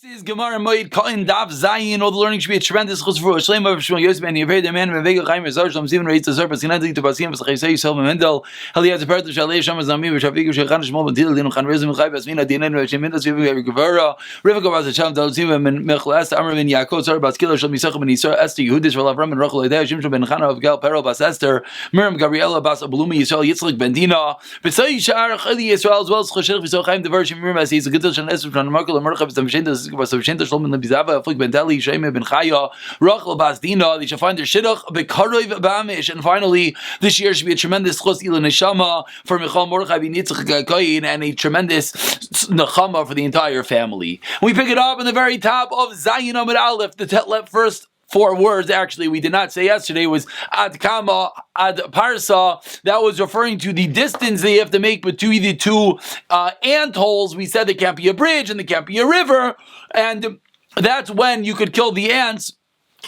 This is Gemara Moed Katan Daf Zayin. All the learning should be a tremendous chus for Shlema of Shmuel Yosef and Yevaid man and Vega Chaim Rezar Shalom Zion Reitz Zar Pasinadi to Pasim V'Chaysei Yisrael Mendel Haliyat Zepert Shalei Shamas Nami V'Shavigu Shechan Shmuel Bentil Dinu Chan Rezim Chai Basmina Dinen V'Shemindas V'Yevaid Gevara Rivka Baz Hashem Dalzim and Mechlas Amar Ben Yaakov Zar Bas Kilo Shal Misach Ben Yisrael Esther Yehudis V'Lavram and Rachel Edei Shimshon Ben Chana of Gal Perel Bas Esther Miriam Gabriela Bas Abulumi Yisrael Yitzchak Ben Dina B'Sai Shar Chali Yisrael as well as Chashir V'Sol Chaim Devar Shemir Mas Yisrael Gittel Shan Esther Shan Markel Merchav Zamshindas Zamshindas Shalom Bizava Aflik Ben Deli Sheme Ben Chaya Rachel Bas Dina. They shall find their shidduch Bekarov Bamish. And finally, this year should be a tremendous chos ila neshama for Michal Mordechai Ben Yitzchak Koyin and a tremendous nechama for the entire family. We pick it up in the very top of Zayin Amud Aleph. The first 4 words, actually, we did not say yesterday, was ad kama, ad parsa. That was referring to the distance they have to make between the two ant holes. We said there can't be a bridge and there can't be a river, and that's when you could kill the ants.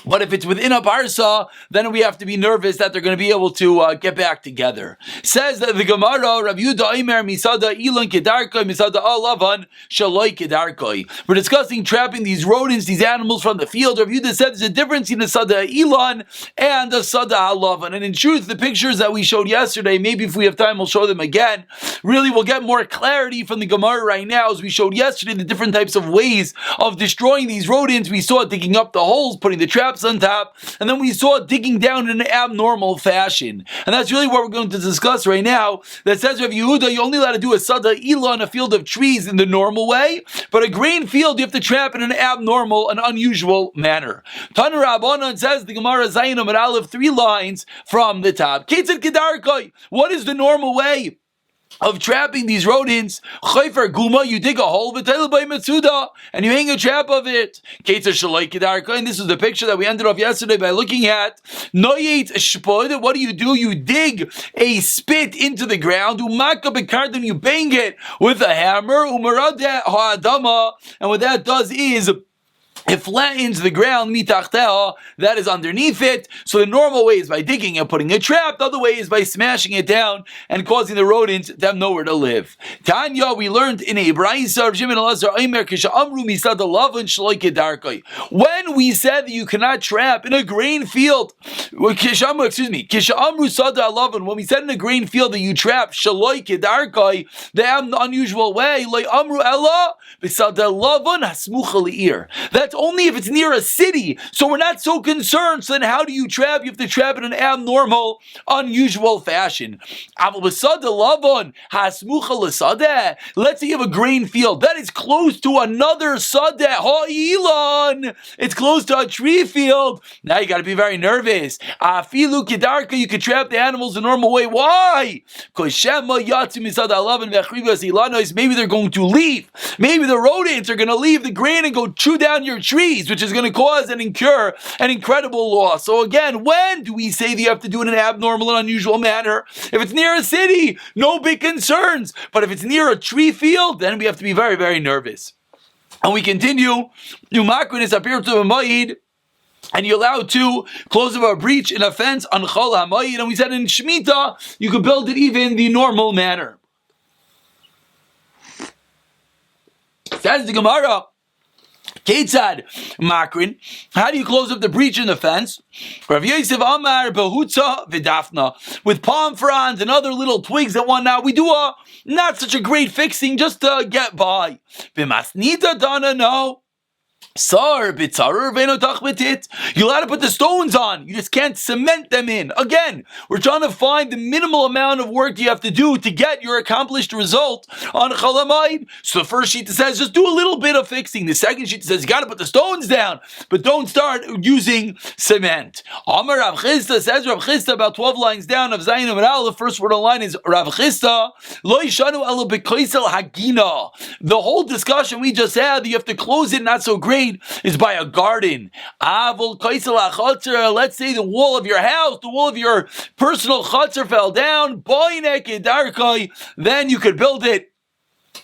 But if it's within a parsa, then we have to be nervous that they're going to be able to get back together. Says that the Gemara, Rav Yehuda Omer Misada Ilan Kedarkoi Misada Alavan Shaloi Kedarkoi. We're discussing trapping these rodents, these animals from the field. Rav Yehuda said there's a difference in the Sada Ilan and the Sada Alavan. And in truth, the pictures that we showed yesterday, maybe if we have time, we'll show them again. Really, we'll get more clarity from the Gemara right now, as we showed yesterday the different types of ways of destroying these rodents. We saw digging up the holes, putting the traps on top, and then we saw digging down in an abnormal fashion. And that's really what we're going to discuss right now. That says, Rav Yehuda, you're only allowed to do a sada ilah in a field of trees in the normal way, but a grain field you have to trap in an abnormal, an unusual manner. Tanu Rabbanan says, the Gemara Zayin Amud Aleph, 3 lines from the top. Ketzad Kedarkoi. What is the normal way of trapping these rodents? Chayfer guma, you dig a hole mitzuda, and you hang a trap of it. Ketzar shaloi kedarka, and this is the picture that we ended off yesterday by looking at. Noyet shpod, what do? You dig a spit into the ground. Umaka bekardim, you bang it with a hammer. Umarada ha'adama, and what that does is it flattens the ground, mitachteha, that is underneath it. So the normal way is by digging and putting a trap. The other way is by smashing it down and causing the rodents to have nowhere to live. Tanya, we learned in a brayso of Shimon Elazar Omer, Kishamru misad alavan shloi kedarkoi. When we said that you cannot trap in a grain field, Kishamru sada alavan, when we said in a grain field that you trap shloi kedarkoi, the unusual way, like amru ella bisad alavan hasmucha li'ir. That's only if it's near a city. So we're not so concerned. So then how do you trap? You have to trap in an abnormal, unusual fashion. Let's say you have a grain field that is close to another sadeh, ha'ilan. It's close to a tree field. Now you got to be very nervous. Afilu kedarka, you could trap the animals the normal way. Why? Because maybe they're going to leave. Maybe the rodents are going to leave the grain and go chew down your trees, which is going to cause and incur an incredible loss. So again, when do we say that you have to do it in an abnormal and unusual manner? If it's near a city, no big concerns. But if it's near a tree field, then we have to be very, very nervous. And we continue. Umakrinis appear to a moed, and you're allowed to close up a breach in a fence on Chol HaMoed. And we said in Shemitah, you could build it even the normal manner. Says the Gemara, Ketzad Makrin, how do you close up the breach in the fence? Rav Yosef Amar Behutza V'Dafna, with palm fronds and other little twigs that one. Now we do a not such a great fixing just to get by. B'masnita dana, no. Sar b'tzarur ve'no tachbetit. You're allowed to put the stones on. You just can't cement them in. Again, we're trying to find the minimal amount of work you have to do to get your accomplished result on Chol HaMoed. So the first sheet says just do a little bit of fixing. The second sheet says you got to put the stones down, but don't start using cement. Amar Rav Chisda, says Rav Chisda, about 12 lines down of Zayin Amud Aleph. The first word on line is Rav Chisda. Lo yishanu ela b'koisel hagina. The whole discussion we just had, you have to close it not so great, is by a garden. Let's say the wall of your house, the wall of your personal chutzner fell down, then you could build it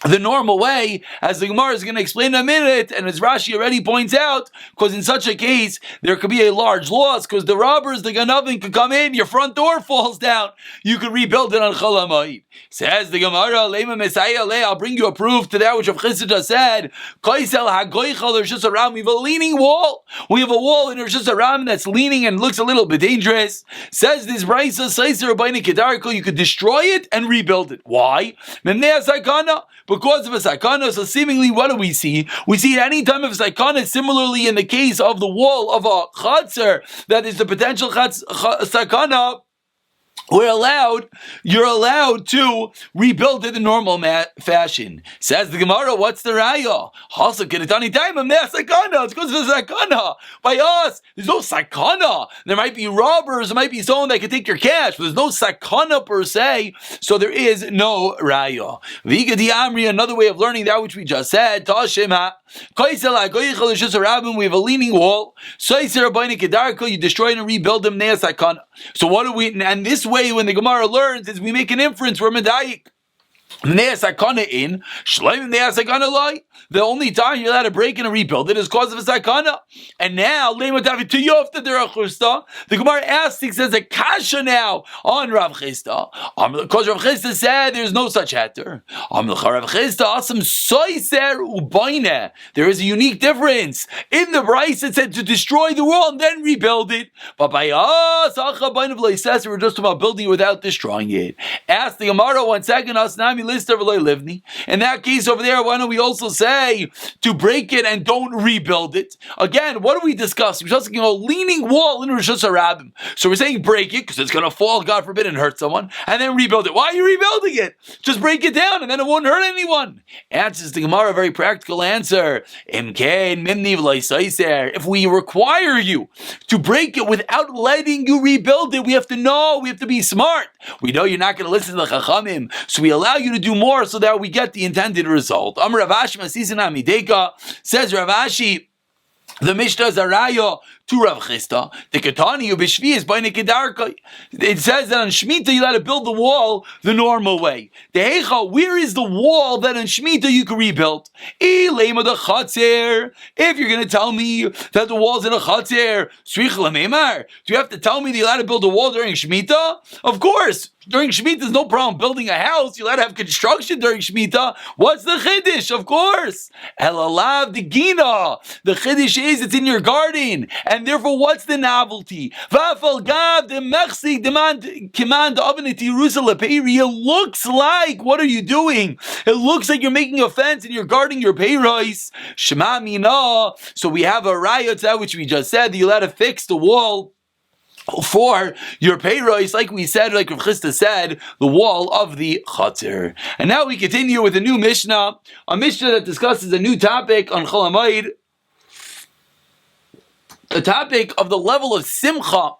the normal way, as the Gemara is going to explain in a minute, and as Rashi already points out, because in such a case, there could be a large loss, because the robbers, the Ganavin, could come in, your front door falls down, you could rebuild it on Chol HaMoed. Says the Gemara, Leima Messiah Le, I'll bring you a proof to that which Rav Chisda just said, Kaisel HaGoichal, there's just around, we have a leaning wall. We have a wall, and there's just around that's leaning and looks a little bit dangerous. Says this Brisa, Seiser B'nai Kedarko, you could destroy it and rebuild it. Why? Memnei Sakana. Because of a sakana, so seemingly what do we see? We see at any time of sakana, similarly in the case of the wall of a chatzar, that is the potential sakana, you're allowed to rebuild it in normal fashion. Says the Gemara, what's the raya? It's because of the sakana. By us, there's no sakana. There might be robbers, there might be someone that can take your cash, but there's no sakana per se, so there is no raya. Viga di Amri, another way of learning that which we just said, Tashima. We have a leaning wall. You destroy it and rebuild them. So what do we? And this way, when the Gemara learns, is we make an inference. We're medayik. The only time you're allowed to break in and rebuild it is because of a sakana. And now, the Gemara asks, he says a kasha now on Rav Chisda. Because Rav Chisda said there's no such hatter. There is a unique difference. In the Bryce it said to destroy the wall and then rebuild it. But by us, we're just about building it without destroying it. Ask the Gemara 1 second, in that case over there, why don't we also say to break it and don't rebuild it? Again, what are we discussing? We're discussing a leaning wall in Rosh Hashanah. So we're saying break it because it's going to fall, God forbid, and hurt someone, and then rebuild it. Why are you rebuilding it? Just break it down and then it won't hurt anyone. Answers the Gemara, a very practical answer. If we require you to break it without letting you rebuild it, we have to know, we have to be smart. We know you're not going to listen to the Chachamim, so we allow you to do more so that we get the intended result. Amar Rav Ashi Masisina Mideka, says Rav Ashi, the Mishnah is a raya to Rav Chisda. The Katani Ubishvi is by Nekedarka. It says that on Shemitah you let to build the wall the normal way. The Heicha, where is the wall that on Shemitah you can rebuild? If you're going to tell me that the wall's in a Chatzer, do you have to tell me that you let to build a wall during Shemitah? Of course. During Shemitah, there's no problem building a house. You'll have to have construction during Shemitah. What's the Chiddush? Of course. Elalav the Gina. The Chiddush is it's in your garden. And therefore, what's the novelty? It looks like, what are you doing? It looks like you're making a fence and you're guarding your peiros. Shema mina. So we have a raya to that which we just said, that you'll have to fix the wall for your peiros, like we said, like Rav Chisda said, the wall of the Chatzir. And now we continue with a new Mishnah, a Mishnah that discusses a new topic on Chol HaMoed, a topic of the level of Simcha.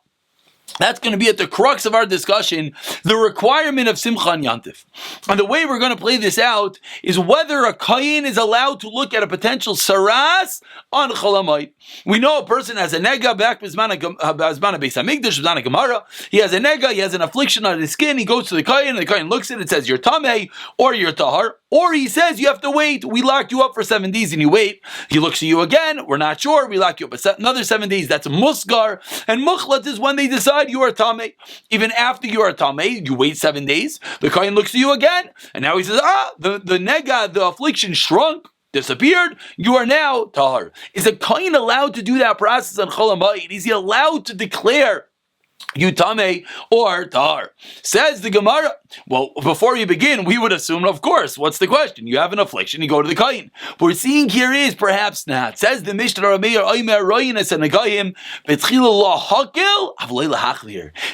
That's going to be at the crux of our discussion, the requirement of Simcha and Yantif. And the way we're going to play this out is whether a Kayin is allowed to look at a potential Saras on Chol HaMoed. We know a person has a Nega back Bizmana Beis HaMikdash, Bizmana Gemara. He has a Nega, he has an affliction on his skin, he goes to the Kayin, and the Kayin looks at it, says, you're Tameh, or you're Tahar, or he says, you have to wait, we locked you up for 7 days, and you wait. He looks at you again, we're not sure, we lock you up another 7 days, that's Musgar, and Mukhlat is when they decide you are Tameh. Even after you are Tameh, you wait 7 days, the Kayin looks at you again, and now he says, the Nega, the affliction shrunk, disappeared, you are now Tahar. Is a Kayin allowed to do that process on Chol HaMoed? Is he allowed to declare you Tameh or Tahar? Says the Gemara. Well, before you begin, we would assume, of course, what's the question? You have an affliction, you go to the Kayin. What we're seeing here is perhaps not. Says the Mishnah Rameir,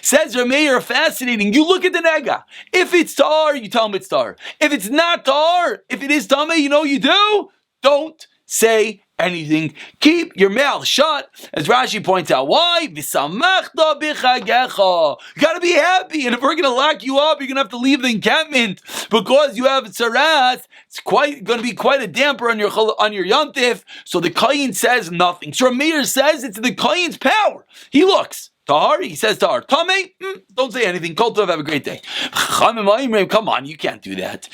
says Rameir, fascinating. You look at the Nega. If it's Tahar, you tell him it's Tahar. If it's not Tahar, if it is Tameh, you know you do, don't say anything. Keep your mouth shut, as Rashi points out. Why? You gotta be happy, and if we're gonna lock you up, you're gonna have to leave the encampment because you have tzaras. It's gonna be quite a damper on your Yontif. So the Kayin says nothing. So Rameir says it's the Kayin's power. He looks. Tahar, he says Tahar. Tameh, don't say anything. Kol tov, have a great day. Come on, you can't do that.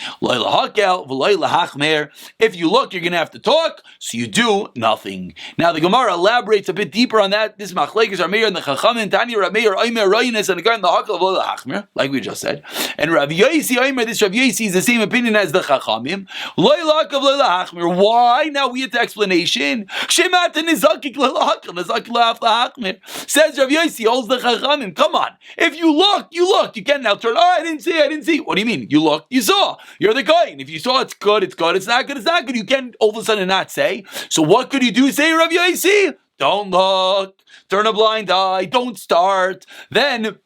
If you look, you're going to have to talk, so you do nothing. Now the Gemara elaborates a bit deeper on that. This machlekes are Meir and the Chachamim, Tani Rav Meir, Omer Roynes, and again the Hakal of Lo Hachmer, like we just said. And Rav Yosi Omer, this Rav Yosi is the same opinion as the Chachamim. Lo Lakav Lo Hachmer. Why? Now we get the explanation. Shemat Nizakik Lo Hakal, Nizakik Lo Hachmer. Says Rav Yosi, holds the Chachamim. Come on, if you look, you look. You can't now turn. Oh, I didn't see. What do you mean? You looked, you saw. You're the guy. And if you saw it's good. It's not good. It's not good. You can't all of a sudden not say. So what could you do? Say, Rav Yosi, don't look, turn a blind eye, don't start. Then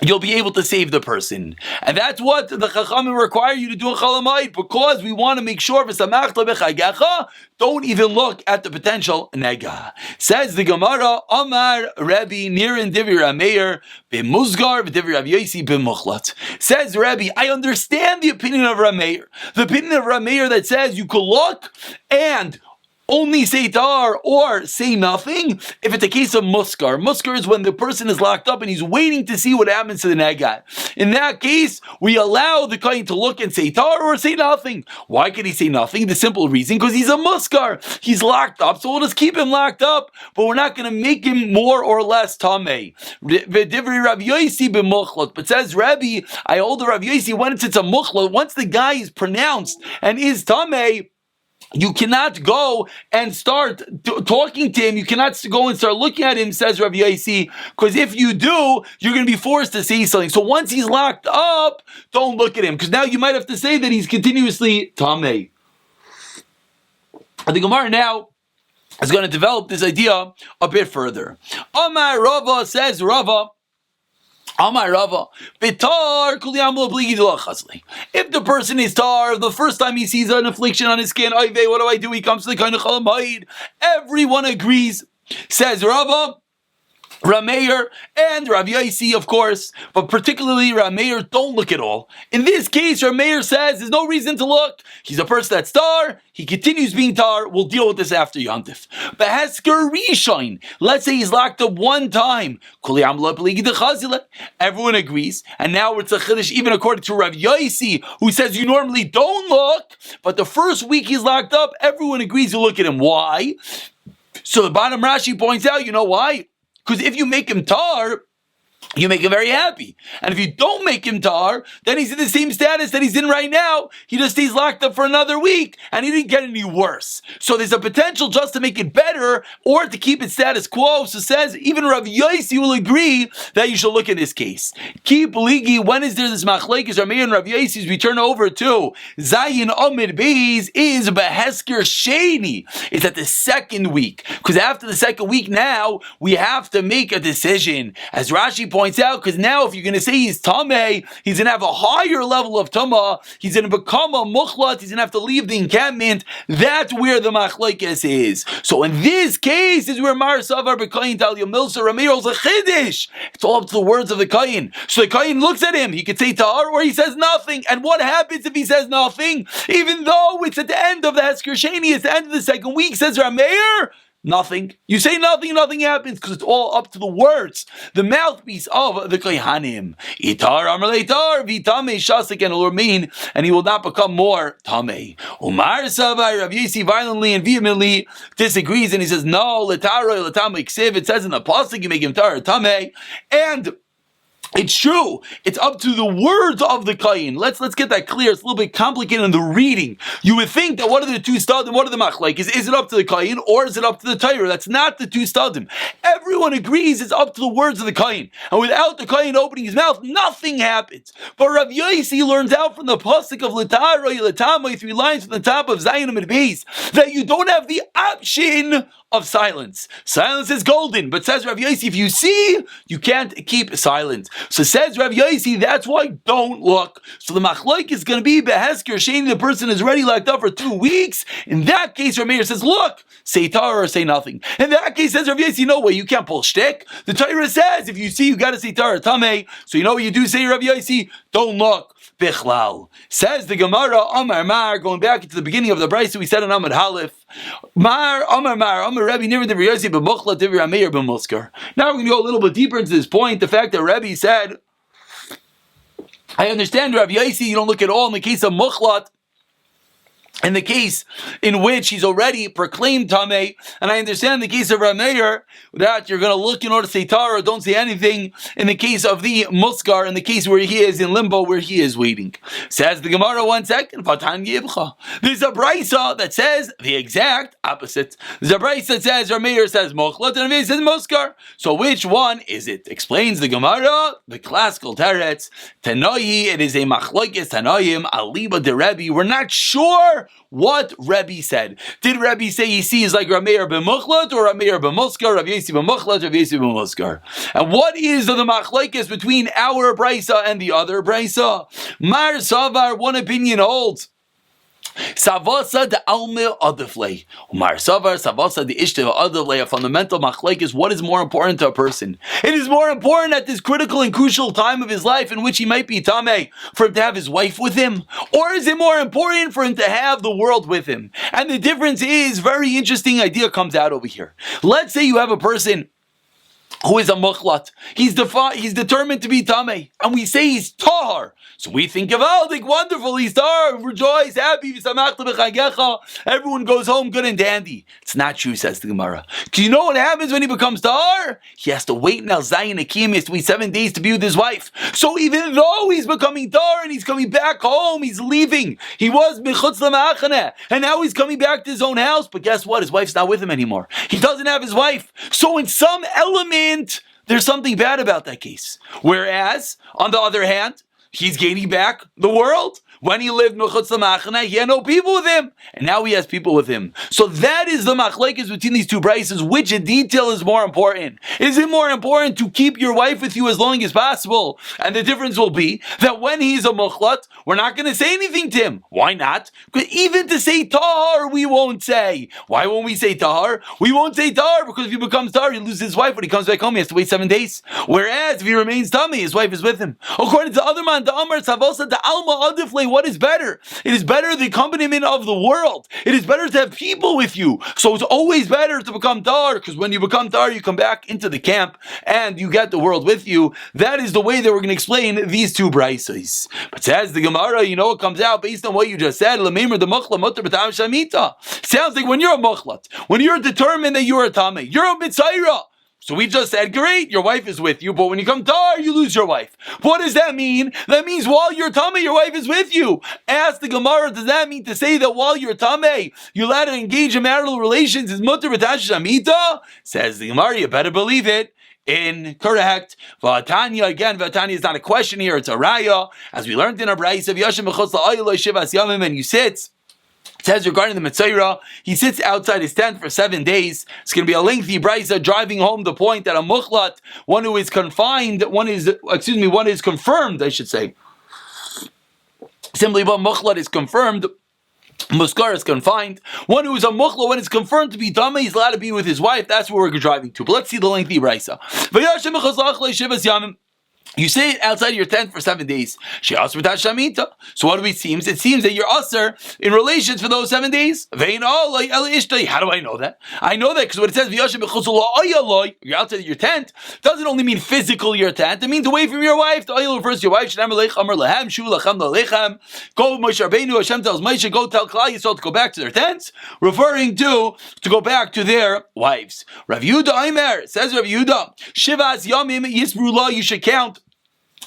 you'll be able to save the person. And that's what the Chachamim require you to do in Chalamayit, because we want to make sure, don't even look at the potential nega. Says the Gemara, Amar Rebbe Nirin Divi Rameir b'Muzgar v'Divi Rav Yosi b'Muchlat. Says Rebbe, I understand the opinion of Rameir. The opinion of Rameir that says you could look and only say tar or say nothing if it's a case of muskar. Muskar is when the person is locked up and he's waiting to see what happens to the negat. In that case, we allow the kohen to look and say tar or say nothing. Why can he say nothing? The simple reason, because he's a muskar. He's locked up, so we'll just keep him locked up, but we're not going to make him more or less tamei. But says Rabbi, I hold the Rav Yosi, once it's a muchlat, once the guy is pronounced and is tamei, you cannot go and start talking to him. You cannot go and start looking at him, says Rav Yosi, because if you do, you're going to be forced to say something. So once he's locked up, don't look at him, because now you might have to say that he's continuously tamei. The Gemara now is going to develop this idea a bit further. Amar Rava, says Rava, Amar Rava, Bitar Kuliyam Obligi Dilachasli. If the person is tar, the first time he sees an affliction on his skin, what do I do? He comes to the kind of Chalamayid. Everyone agrees, says Rava, Rameir, and Rav Yosi, of course, but particularly Rameir, don't look at all. In this case, Rameir says there's no reason to look. He's a person that's tar. He continues being tar. We'll deal with this after Yontif. But Hesker Rishon, let's say he's locked up one time. Everyone agrees. And now it's a chiddush, even according to Rav Yosi, who says you normally don't look, but the first week he's locked up, everyone agrees you look at him. Why? So the bottom Rashi points out, you know why? Because if you make him tar, you make him very happy. And if you don't make him tar, then he's in the same status that he's in right now. He just stays locked up for another week, and he didn't get any worse. So there's a potential just to make it better or to keep it status quo. So says, even Rav Yosi will agree that you should look at this case. Keep ligi, when is there this machlekes Rameir and Rav Yosi? We turn over to Zayin Amid Beis is Behesker Sheni. It's at the second week. Because after the second week now, we have to make a decision. As Rashi points out, because now if you're going to say he's tamei, he's going to have a higher level of tamah, he's going to become a muchlat, he's going to have to leave the encampment. That's where the machlekes is. So in this case is where Mar Savar B'Kayin Talia Milsa Ramir's a chiddush. It's all up to the words of the Kayin. So the Kayin looks at him, he could say tar or he says nothing. And what happens if he says nothing? Even though it's at the end of the Hesker Sheni, it's the end of the second week, says Rameir, nothing. You say nothing, nothing happens, because it's all up to the words, the mouthpiece of the Kohanim. Itar Amar Leitar Vitame Shasik, and will remain, and he will not become more Tamei. Umar Sabai Rav Yosi violently and vehemently disagrees, and he says, no, Letaro Letame Ksiv. It says in the pasuk you make him tar Tamei, and it's true. It's up to the words of the Kayin. Let's get that clear. It's a little bit complicated in the reading. You would think that what are the two stadim? What are the machlek? Is it up to the Kayin or is it up to the Torah? That's not the two stadim. Everyone agrees it's up to the words of the Kayin. And without the Kayin opening his mouth, nothing happens. But Rav Yosi learns out from the pasuk of L'taroi L'tamoi, 3 lines from the top of Zayin Amid Beis, that you don't have the option of silence. Silence is golden, but says Rav Yosi, if you see, you can't keep silent. So says Rav Yosi, that's why don't look. So the machlok is going to be Behesker Sheni, the person is already locked up for 2 weeks. In that case, Rameir says, look, say tar or say nothing. In that case, says Rav Yosi, no way, you can't pull shtick. The Torah says, if you see, you got to say tar or tamei. So you know what you do, say Rav Yosi, don't look. Bichlal. Says the Gemara, Amar Mar, going back to the beginning of the Brisa we said on Amud Halef. Mar, Amar Rebbe, never the Yosi b'muchlat, never Ameir b'muskar. Now we're going to go a little bit deeper into this point. The fact that Rebbe said, I understand Rav Yosi, you don't look at all in the case of muchlat, in the case in which he's already proclaimed Tameh, and I understand the case of Rameir that you're going to look in order to say Tar or don't say anything in the case of the Muskar, in the case where he is in limbo, where he is waiting. Says the Gemara, 1 second, there's a Brisa that says the exact opposite. There's a Brisa that says Rameir says Mochlat and Rameir says Muskar. So which one is it? Explains the Gemara, the classical teretz, Tanoi, it is a Machlokes Tanoim, Aliba de Rebbe. We're not sure what Rebbe said. Did Rebbe say he sees like Rameir b'muchlat or Rameir b'muskar, Rav Yosi b'muchlat, Rav Yosi b'muskar? And what is the machlokes between our brisa and the other brisa? Mar Savar, one opinion holds. Savasa de alme adiflei. Umar Savar, Savasa de ishte adiflei. A fundamental machlokes is what is more important to a person. It is more important at this critical and crucial time of his life in which he might be tameh for him to have his wife with him, or is it more important for him to have the world with him? And the difference is, very interesting idea comes out over here. Let's say you have a person who is a muchlat. He's determined to be tameh, and we say he's tahar. So we think of, wonderful, he's tahar, rejoice, happy, everyone goes home good and dandy. It's not true, says the Gemara. Do you know what happens when he becomes tahar? He has to wait in Al Zayin Akim, he has to wait 7 days to be with his wife. So even though he's becoming tahar and he's coming back home, he's leaving. He was mechutz l'ma'achaneh, and now he's coming back to his own house, but guess what? His wife's not with him anymore. He doesn't have his wife. So in some element, there's something bad about that case. Whereas, on the other hand, he's gaining back the world. When he lived mechutz l'machana, he had no people with him, and now he has people with him. So that is the machlekes between these two brises. Which detail is more important? Is it more important to keep your wife with you as long as possible? And the difference will be that when he's a muchlat, we're not going to say anything to him. Why not? Because even to say tahar, we won't say. Why won't we say tahar? We won't say tahar because if he becomes tahar, he loses his wife. When he comes back home, he has to wait 7 days. Whereas if he remains tummy, his wife is with him. According to the other man, the Amar Savosa, the Alma Adifle, what is better? It is better the accompaniment of the world. It is better to have people with you. So it's always better to become tar, because when you become tar, you come back into the camp and you get the world with you. That is the way that we're going to explain these two brises. But says the Gemara, you know what comes out based on what you just said. Sounds like when you're a muchlat, when you're determined that you're a tameh, you're a mitzaira. So we just said, great, your wife is with you, but when you come tar, you lose your wife. What does that mean? That means while you're tameh, your wife is with you. Ask the Gemara, does that mean to say that while you're tameh, you're allowed to engage in marital relations is mutter b'tashish amita? Says the Gemara, you better believe it. Incorrect. Vatanya, again, Vatanya is not a question here, it's a raya. As we learned in our brayis of Yashim B'chutz La'ayla Shivas Yamim, and you sit. It says regarding the Mitzayra, he sits outside his tent for 7 days. It's going to be a lengthy brisa driving home the point that a muchlat, one who is confined, one is confirmed, I should say. Simply, but muchlat is confirmed. Muskar is confined. One who is a muchla, when it's confirmed to be dama, he's allowed to be with his wife. That's where we're driving to. But let's see the lengthy brisa. You stay outside your tent for 7 days. So what do it seems? It seems that you're usher in relations for those 7 days. How do I know that? I know that because when it says you're outside your tent, doesn't only mean physical your tent. It means away from your wife. The oil refers to your wife. Go Moshe Rabbeinu, Hashem tells Moshe, go tell Klal Yisrael to go back to their tents, referring to go back to their wives. Rav Yehuda Aimer says, Rav Yehuda, Shivas Yamim Yisbru, you should count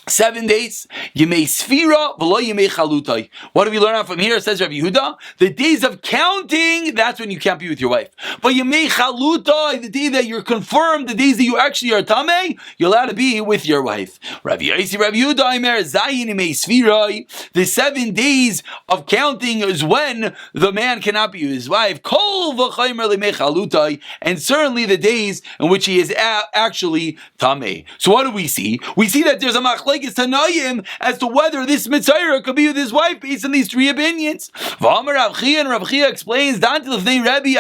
7 days. Yemei Sfira v'lo Yemei Chalutai. What do we learn out from here? It says Rav Yehuda, the days of counting, that's when you can't be with your wife. But Yemei Chalutai, the day that you're confirmed, the days that you actually are tamei, you're allowed to be with your wife. Rav Yehuda Aimer Zayin Yemei Sfira. The 7 days of counting is when the man cannot be with his wife. Kol v'chaymer Yemei Chalutai, and certainly the days in which he is actually tamei. So what do we see? We see that there's a machlekes machlekes Tanoim as to whether this Mitzayra could be with his wife based on these three opinions. V'amar Rav Chia, and Rav Chia explains, Danti l'fnei Rebbe,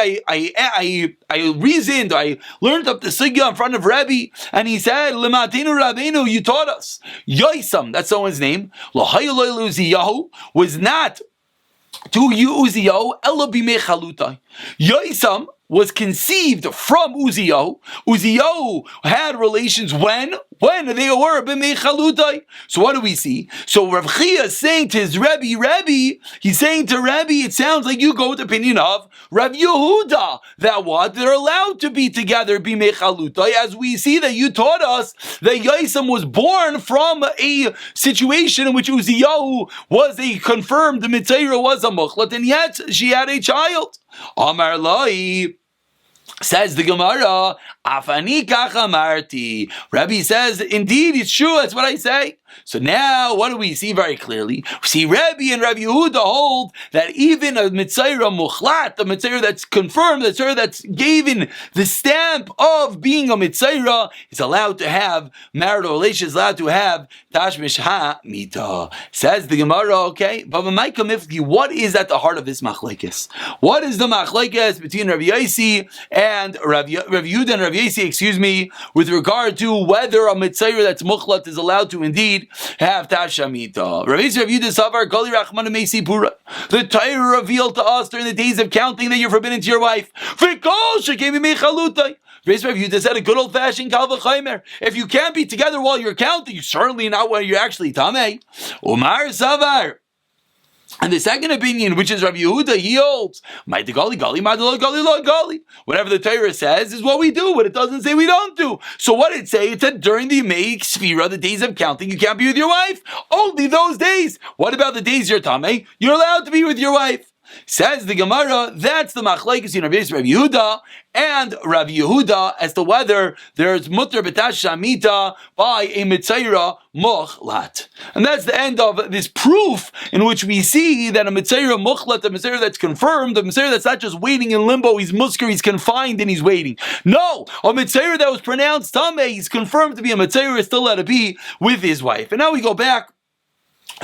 I reasoned, I learned up the sugya in front of Rebbe, and he said, L'matinu Rabbeinu, you taught us. Yoisam, that's someone's name, L'hayoloi Uziyahu, was not to Uziyahu, ela bimei chalutai. Yoisam was conceived from Uziyahu. Uziyahu had relations when they were b'mei chalutai. So what do we see? So Rav Chia is saying to his Rebbe, he's saying to Rebbe, it sounds like you go with the opinion of Rav Yehuda, that what? They're allowed to be together b'mei chalutai, as we see that you taught us that Yosem was born from a situation in which Uziyahu was a confirmed, the Mitzayra was a muchlat, and yet she had a child. Amar Lai, says the Gemara, Afani kach amarti. Rabbi says, indeed, it's true, that's what I say. So now, what do we see very clearly? We see Rabbi and Rabbi Yehuda hold that even a Mitzayra muchlat, a Mitzayra that's confirmed, a Mitzayra that's given the stamp of being a Mitzayra, is allowed to have marital relations, allowed to have tashmish ha-mita. Says the Gemara, okay, Baba Maika Mifki, what is at the heart of this machlekes? What is the machlekes between Rabbi Yossi and Rabbi Yehuda and Rabbi Yossi, with regard to whether a Mitzayra that's muchlat is allowed to indeed have tashamita? Rabbi Yehuda Savar Kali Rachmana Meisi Pura. The Torah revealed to us during the days of counting that you're forbidden to your wife. V'kol shekemi mechalutai. Rabbi Yehuda said a good old-fashioned kal v'chaymer. If you can't be together while you're counting, you're certainly not when you're actually tamei. Umar Savar. And the second opinion, which is Rabbi Yehuda, he holds, whatever the Torah says is what we do. What it doesn't say, we don't do. So what it say? It said during the Yemei Sfira, the days of counting, you can't be with your wife. Only those days. What about the days you're tamei? You're allowed to be with your wife. Says the Gemara, that's the machlekes in Rabbi Yehuda and Rabbi Yehuda as to whether there's mutter b'tash shamita by a mitzayra muchlat. And that's the end of this proof in which we see that a mitzayra muchlat, a mitzayra that's confirmed, a mitzayra that's not just waiting in limbo, he's musker, he's confined and he's waiting. No, a mitzayra that was pronounced tamei, he's confirmed to be a mitzayra, is still allowed to be with his wife. And now we go back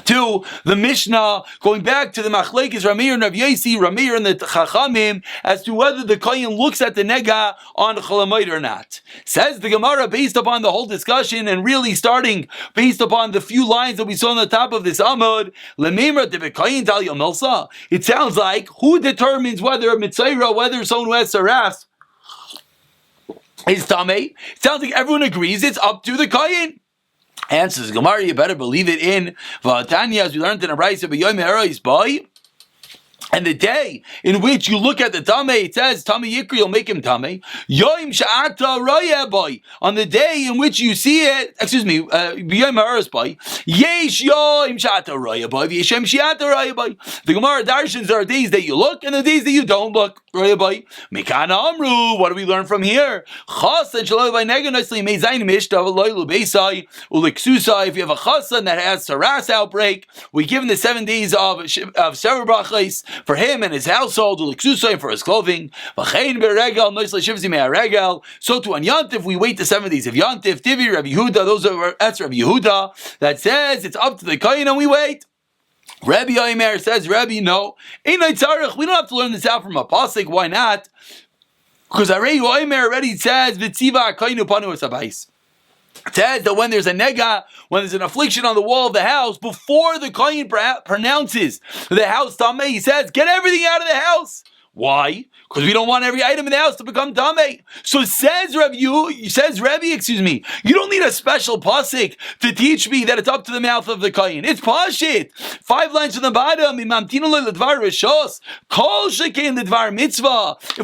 to the Mishnah, going back to the Machlekes Ramir and Rav Yossi, Ramir and the Chachamim, as to whether the Kohen looks at the Nega on Cholamoid or not. Says the Gemara, based upon the whole discussion and really starting based upon the few lines that we saw on the top of this Amud, Lemimra de Kohen Tal Yomilsa. It sounds like who determines whether a Mitzayra, whether someone who has Saras is Tamei? It sounds like everyone agrees it's up to the Kohen. Answers Gemara, you better believe it in Vatanya, as we learned in a Brayso, b'yom ha'eros boy. And the day in which you look at the Tamei, it says, Tamei Yikri, you'll make him Tamei. Yoim Sha'ata Raya Boy. On the day in which you see it, B'yom Ha'eros Boy. Yesh Yoim Sha'ata Raya Boy. Yesh Yoim Sha'ata Raya Boy. The Gemara Darshans are days that you look and the days that you don't look. Raya Boy. Mikana Amru. What do we learn from here? Chas and Shaloi by Neganosli Mezayin Mishtav Loylu Beisai Uliksusai. If you have a Chasan that has Saras outbreak, we give him the 7 days of Sever Brachos for him and his household, for his clothing. So to on Yantif, we wait the 7 days of Yantif. Tivi, Rabbi Yehuda, that's Rabbi Yehuda, that says it's up to the Kohen and we wait. Rabbi Yomer says, Rabbi, no. We don't have to learn this out from a pasuk. Why not? Because Rabbi Yomer already says, V'tziva HaKohen upanu esabais. It says that when there's a nega, when there's an affliction on the wall of the house, before the Kohen pronounces the house tamei, he says, get everything out of the house. Why? Because we don't want every item in the house to become tamei. So says Rabbi, you don't need a special pasuk to teach me that it's up to the mouth of the Kohen. It's pashit. 5 lines from the bottom. If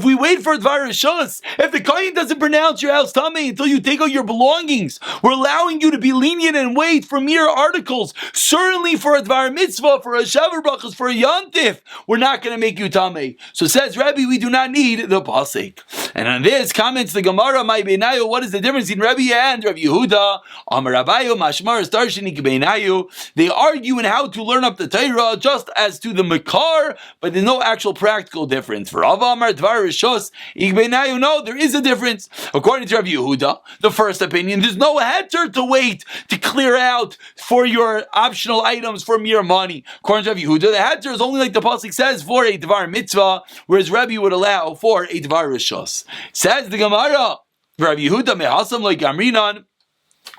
we wait for dvar rishos, if the Kohen doesn't pronounce your house tamei until you take out your belongings, we're allowing you to be lenient and wait for mere articles. Certainly for a dvar mitzvah, for a shavar brachos, for a yantif, we're not going to make you tamei. So says Rebbe, we do not need the pasuk. And on this comments the Gemara, my beinayu, what is the difference in Rebbe and Rabbi Yehuda? Amar Rabbayu, Mashmar Starshinik beinayu. They argue in how to learn up the Torah, just as to the Makar, but there's no actual practical difference. For Rav Amar Dvar Rishos Ik beinayu, no, there is a difference. According to Rabbi Yehuda, the first opinion, there's no heter to wait to clear out for your optional items from your money. According to Rabbi Yehuda, the heter is only like the pasuk says for a Dvar mitzvah, whereas Rabbi would allow for a Dvar Rishos. Says the Gemara, Rabbi Yehuda mehasam like Amrinan.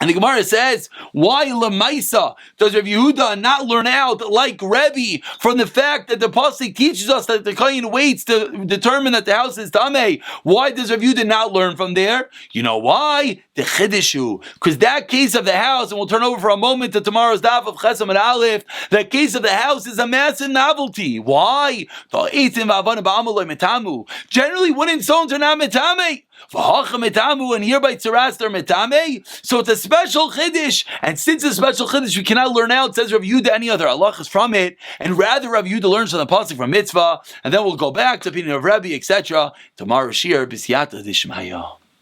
And the Gemara says, why Lamaisa does Rav Yehuda not learn out like Rebbe from the fact that the pasuk teaches us that the kohen waits to determine that the house is tamei? Why does Rav Yehuda not learn from there? You know why? The chidishu, because that case of the house, and we'll turn over for a moment to tomorrow's daf of Chesam and Aleph. That case of the house is a massive novelty. Why? Generally, wooden stones are not metamei. And hereby tzaras they're metame. So it's a special chiddush, and since it's a special chiddush, we cannot learn out, says Rav Yehuda, any other halachas from it, and rather Rav Yehuda learns from the pasuk from mitzvah, and then we'll go back to opinion of Rebbe, etc. Tomorrow shir b'siyata d'shmaya.